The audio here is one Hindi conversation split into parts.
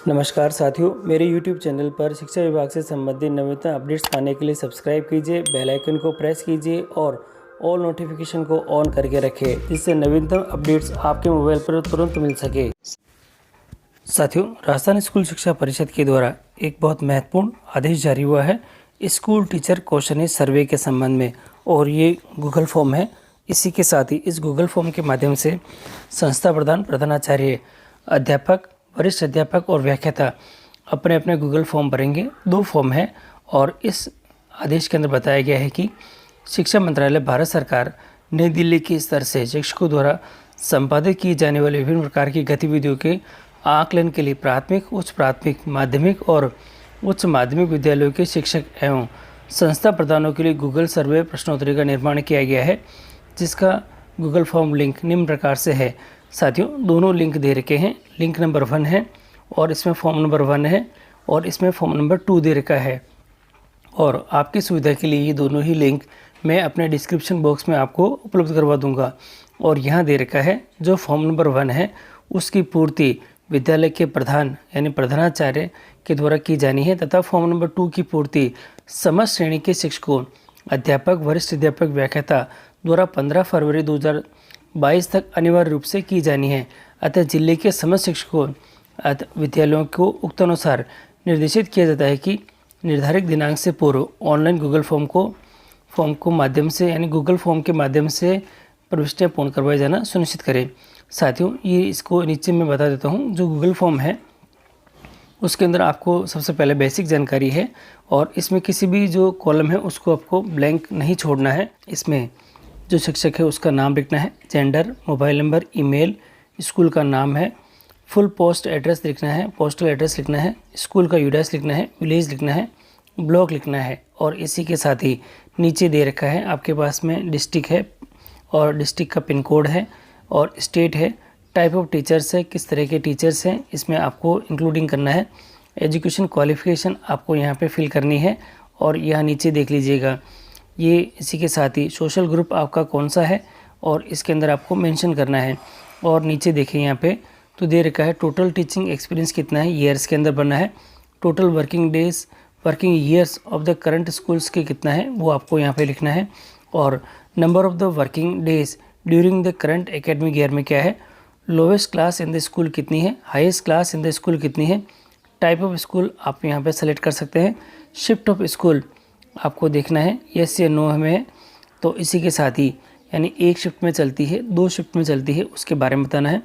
नमस्कार साथियों, मेरे YouTube चैनल पर शिक्षा विभाग से संबंधित नवीनतम अपडेट्स पाने के लिए सब्सक्राइब कीजिए, बेल आइकन को प्रेस कीजिए और ऑल नोटिफिकेशन को ऑन करके रखें, जिससे नवीनतम अपडेट्स आपके मोबाइल पर तुरंत मिल सके। साथियों, राजस्थान स्कूल शिक्षा परिषद के द्वारा एक बहुत महत्वपूर्ण आदेश जारी हुआ है स्कूल टीचर क्वेश्चन सर्वे के संबंध में, और ये गूगल फॉर्म है। इसी के साथ ही इस गूगल फॉर्म के माध्यम से संस्था प्रधान, प्रधानाचार्य, अध्यापक, वरिष्ठ अध्यापक और व्याख्याता अपने अपने गूगल फॉर्म भरेंगे। 2 फॉर्म है और इस आदेश के अंदर बताया गया है कि शिक्षा मंत्रालय, भारत सरकार, नई दिल्ली के स्तर से शिक्षकों द्वारा संपादित की जाने वाली विभिन्न प्रकार की गतिविधियों के आकलन के लिए प्राथमिक, उच्च प्राथमिक, माध्यमिक और उच्च माध्यमिक विद्यालयों के शिक्षक एवं संस्था प्रधानों के लिए गूगल सर्वे प्रश्नोत्तरी का निर्माण किया गया है, जिसका गूगल फॉर्म लिंक निम्न प्रकार से है। साथियों, दोनों लिंक दे रखे हैं। लिंक नंबर 1 है और इसमें फॉर्म नंबर 1 है और इसमें फॉर्म नंबर 2 दे रखा है। और आपकी सुविधा के लिए ये दोनों ही लिंक मैं अपने डिस्क्रिप्शन बॉक्स में आपको उपलब्ध करवा दूंगा। और यहाँ दे रखा है जो फॉर्म नंबर 1 है उसकी पूर्ति विद्यालय के प्रधान यानी प्रधानाचार्य के द्वारा की जानी है, तथा फॉर्म नंबर 2 की पूर्ति समस्त श्रेणी के शिक्षकों, अध्यापक, वरिष्ठ अध्यापक, व्याख्याता द्वारा 15 फरवरी 2022 तक अनिवार्य रूप से की जानी है। अतः जिले के समस्त शिक्षकों विद्यालयों को उक्त अनुसार निर्देशित किया जाता है कि निर्धारित दिनांक से पूर्व ऑनलाइन गूगल फॉर्म को माध्यम से यानी गूगल फॉर्म के माध्यम से प्रविष्टियाँ पूर्ण करवाया जाना सुनिश्चित करें। साथियों, ये इसको नीचे मैं बता देता हूँ। जो गूगल फॉर्म है उसके अंदर आपको सबसे पहले बेसिक जानकारी है और इसमें किसी भी जो कॉलम है उसको आपको ब्लैंक नहीं छोड़ना है। इसमें जो शिक्षक है उसका नाम लिखना है, gender, mobile number, email, school का नाम है, फुल पोस्ट एड्रेस लिखना है, पोस्टल एड्रेस लिखना है, स्कूल का यूडैस लिखना है, विलेज लिखना है, ब्लॉक लिखना है। और इसी के साथ ही नीचे दे रखा है आपके पास में डिस्ट्रिक्ट है और डिस्ट्रिक्ट का पिन कोड है और स्टेट है, टाइप ऑफ टीचर्स है, किस तरह के टीचर्स हैं इसमें आपको इंक्लूडिंग करना है, एजुकेशन क्वालिफिकेशन आपको यहाँ पे फिल करनी है। और यहाँ नीचे देख लीजिएगा, ये इसी के साथ ही सोशल ग्रुप आपका कौन सा है और इसके अंदर आपको मेंशन करना है। और नीचे देखिए यहाँ पे तो दे रखा है टोटल टीचिंग एक्सपीरियंस कितना है, ईयर्स के अंदर बनना है। Total working years of the current schools के कितना है वो आपको यहाँ पे लिखना है। और number of the working days during the current academic year में क्या है, lowest class in the school कितनी है, highest class in the school कितनी है, टाइप ऑफ स्कूल आप यहाँ पे सेलेक्ट कर सकते हैं, शिफ्ट ऑफ स्कूल आपको देखना है, यस या नो में है। तो इसी के साथ ही यानी 1 शिफ्ट में चलती है, 2 शिफ्ट में चलती है, उसके बारे में बताना है।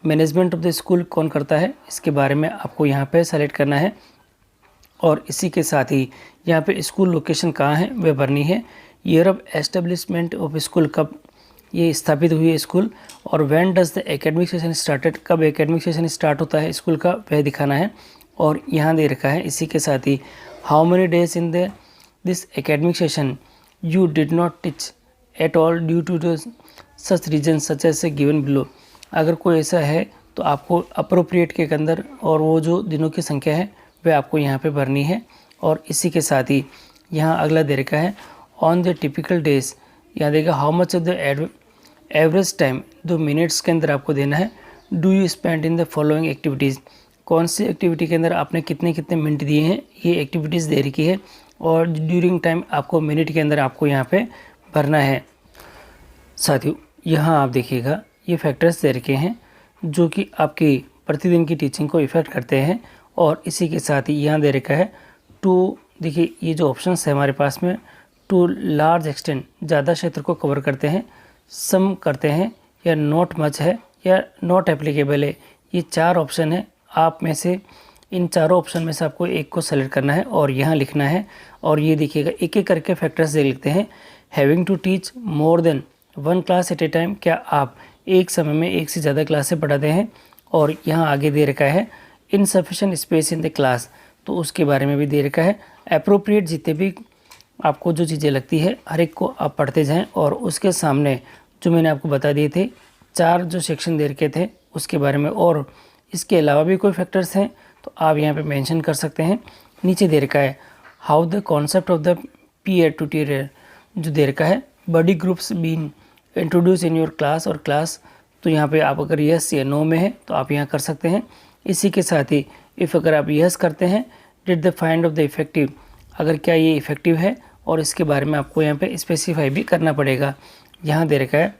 मैनेजमेंट ऑफ द स्कूल कौन करता है इसके बारे में आपको यहाँ पे सेलेक्ट करना है। और इसी के साथ ही यहाँ पे स्कूल लोकेशन कहाँ है वह भरनी है। Year of establishment of school, कब ये स्थापित हुई है स्कूल, और when does the academic session started, कब एकेडमिक सेशन स्टार्ट होता है स्कूल का वह दिखाना है। और यहाँ दे रखा है इसी के साथ ही how many days in this academic session you did not teach at all due to the such reason such as given below. अगर कोई ऐसा है तो आपको अप्रोप्रिएट के अंदर और वो जो दिनों की संख्या है वह आपको यहाँ पे भरनी है। और इसी के साथ ही यहाँ अगला दे रखा है ऑन द टिपिकल डेज, यहाँ देगा how much of the average time, 2 minutes के अंदर आपको देना है। Do you spend in the following activities, कौन सी एक्टिविटी के अंदर आपने कितने कितने मिनट दिए हैं ये एक्टिविटीज़ दे रखी है। और ड्यूरिंग टाइम आपको मिनट के अंदर आपको यहाँ पे भरना है। साथियों, यहाँ आप देखिएगा ये फैक्टर्स दे रखे हैं जो कि आपकी प्रतिदिन की टीचिंग को इफ़ेक्ट करते हैं। और इसी के साथ ही यहाँ दे रखा है टू, देखिए ये जो ऑप्शंस है हमारे पास में, टू लार्ज एक्सटेंट, ज़्यादा क्षेत्र को कवर करते हैं, सम करते हैं, या नॉट मच है, या नॉट एप्लीकेबल है। ये 4 ऑप्शन है, आप में से इन चारों ऑप्शन में से आपको एक को सेलेक्ट करना है और यहाँ लिखना है। और ये देखिएगा एक एक करके फैक्टर्स दे लिखते हैं। Having to teach more than 1 class at a time, क्या आप एक समय में 1 से ज़्यादा क्लासें पढ़ाते हैं। और यहाँ आगे दे रखा है insufficient space in the class, तो उसके बारे में भी दे रखा है। अप्रोप्रिएट, जितने भी आपको जो चीज़ें लगती है हर एक को आप पढ़ते जाएं। और उसके सामने जो मैंने आपको बता दिए थे 4 जो सेक्शन दे रखे थे उसके बारे में, और इसके अलावा भी कोई फैक्टर्स हैं तो आप यहाँ पे मेंशन कर सकते हैं। नीचे दे रखा है how the concept of the peer tutor जो दे रखा है, buddy groups been introduced in your class और क्लास, तो यहाँ पे आप अगर यस या नो में है तो आप यहाँ कर सकते हैं। इसी के साथ ही इफ़ अगर आप यस करते हैं, did the find of the effective, अगर क्या ये इफेक्टिव है, और इसके बारे में आपको यहाँ पे स्पेसिफाई भी करना पड़ेगा। यहाँ दे रखा है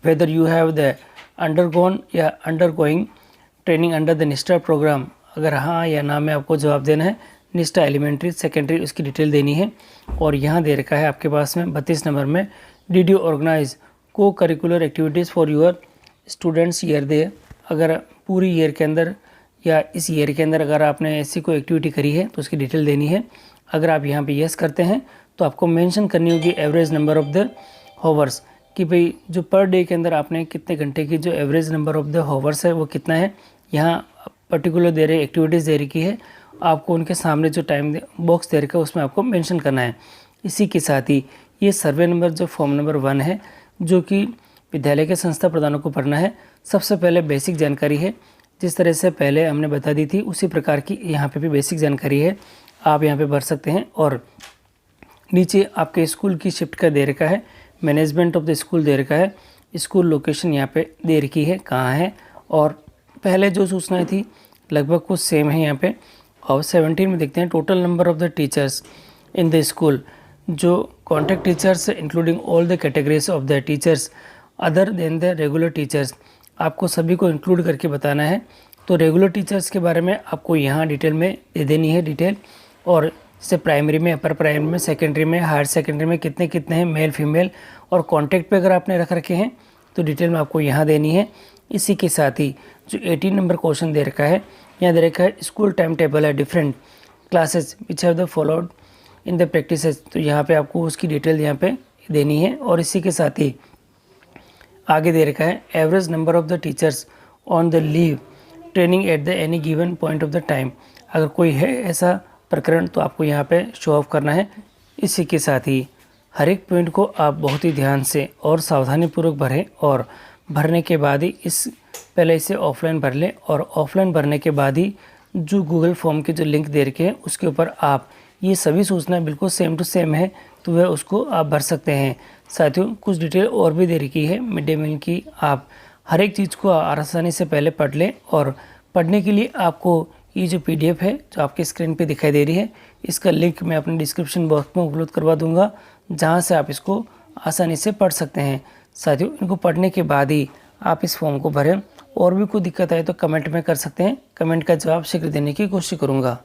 whether you have the undergone या अंडरगोइंग ट्रेनिंग अंडर द निष्ठा प्रोग्राम, अगर हाँ या ना में आपको जवाब देना है। निष्ठा एलिमेंट्री सेकेंडरी उसकी डिटेल देनी है। और यहाँ दे रखा है आपके पास में 32 नंबर में, did you organise co curricular activities for your students year दे, अगर पूरी ईयर के अंदर या इस ईयर के अंदर अगर आपने ऐसी कोई एक्टिविटी करी है तो उसकी डिटेल देनी है। अगर आप यहाँ पे यस करते हैं तो आपको मेंशन करनी होगी एवरेज नंबर ऑफ द हॉवर्स, कि भाई जो पर डे के अंदर आपने कितने घंटे की जो एवरेज नंबर ऑफ द हॉवर्स है वो कितना है। यहाँ पर्टिकुलर दे रहे एक्टिविटीज़ दे रखी है, आपको उनके सामने जो टाइम बॉक्स दे रखा है उसमें आपको मेंशन करना है। इसी के साथ ही ये सर्वे नंबर जो फॉर्म नंबर 1 है, जो कि विद्यालय के संस्था प्रधानों को भरना है। सबसे पहले बेसिक जानकारी है, जिस तरह से पहले हमने बता दी थी उसी प्रकार की यहाँ पे भी बेसिक जानकारी है, आप यहाँ पे भर सकते हैं। और नीचे आपके स्कूल की शिफ्ट का दे रखा है, मैनेजमेंट ऑफ द स्कूल दे रखा है, स्कूल लोकेशन यहाँ पे दे रखी है कहाँ है, और पहले जो सूचनाएं थी लगभग कुछ सेम है यहाँ पे। और 17 में देखते हैं total number of the teachers in the school, जो contact teachers including all the categories of the teachers other than the regular teachers, आपको सभी को इंक्लूड करके बताना है। तो रेगुलर टीचर्स के बारे में आपको यहाँ डिटेल में दे देनी है डिटेल, और जैसे प्राइमरी में, अपर प्राइमरी में, सेकेंडरी में, हायर सेकेंडरी में कितने कितने हैं मेल फीमेल, और कॉन्टैक्ट पे अगर आपने रख रखे हैं तो डिटेल में आपको यहाँ देनी है। इसी के साथ ही जो 18 नंबर क्वेश्चन दे रखा है, यहाँ दे रखा है स्कूल टाइम टेबल है different classes which have the followed in the practices, तो यहाँ पे आपको उसकी डिटेल यहाँ पे देनी है। और इसी के साथ ही आगे दे रखा है average number of the teachers on the leave training at the any given point of the time, अगर कोई है ऐसा प्रकरण तो आपको यहाँ पे शो ऑफ करना है। इसी के साथ ही हर एक पॉइंट को आप बहुत ही ध्यान से और सावधानीपूर्वक भरें, और भरने के बाद ही पहले इसे ऑफलाइन भर लें, और ऑफलाइन भरने के बाद ही जो गूगल फॉर्म के जो लिंक दे रखे हैं उसके ऊपर आप ये सभी सूचनाएं बिल्कुल सेम टू सेम है तो वह उसको आप भर सकते हैं। साथियों कुछ डिटेल और भी दे रखी है मिड डे मील की, आप हर एक चीज़ को आसानी से पहले पढ़ लें। और पढ़ने के लिए आपको ये जो PDF है जो आपके स्क्रीन पे दिखाई दे रही है, इसका लिंक मैं अपने डिस्क्रिप्शन बॉक्स में उपलब्ध करवा दूंगा, जहां से आप इसको आसानी से पढ़ सकते हैं। साथियों इनको पढ़ने के बाद ही आप इस फॉर्म को भरें। और भी कोई दिक्कत आए तो कमेंट में कर सकते हैं, कमेंट का जवाब शीघ्र देने की कोशिश करूँगा।